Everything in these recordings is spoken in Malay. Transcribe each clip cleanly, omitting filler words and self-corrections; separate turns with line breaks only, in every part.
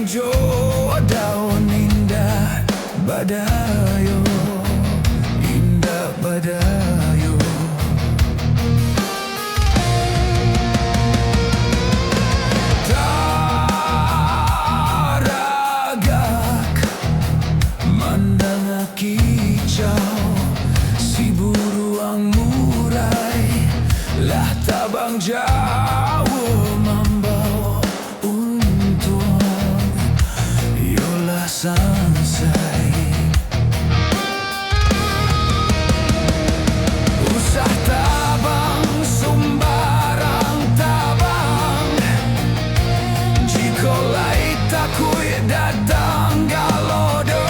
jo daun indah badayo, indah badayo. Taragak mandang kicau, si buruang murai lah tabang jauh membawa untung, yolah sansai. Usah tabang sumbarang tabang, jika lai takui datang galodo,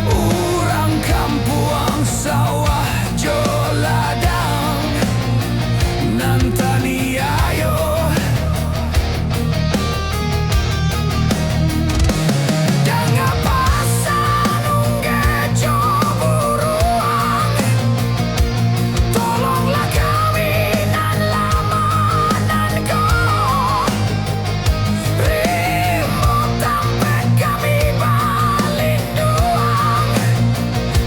orang kampuang sawah jo ladang nantani ayo. Danga pasan ungge jo buruang, tolonglah kami nan lama nan go, remote tampek kami balinduang,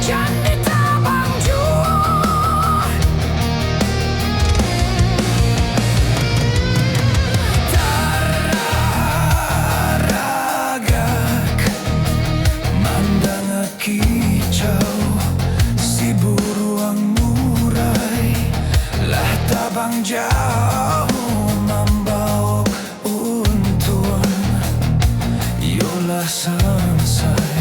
jandi tabang jua. Taragak mandang kicau, si buruang murai lah tabang jauh membawa untung, yolah sansai.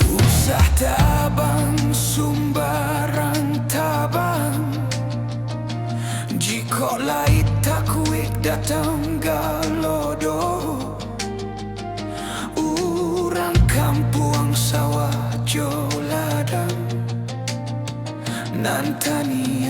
Usah tabang sumbarang tabang, jika lai takuik datang galodo, orang kampuang sawah jo ladang nantani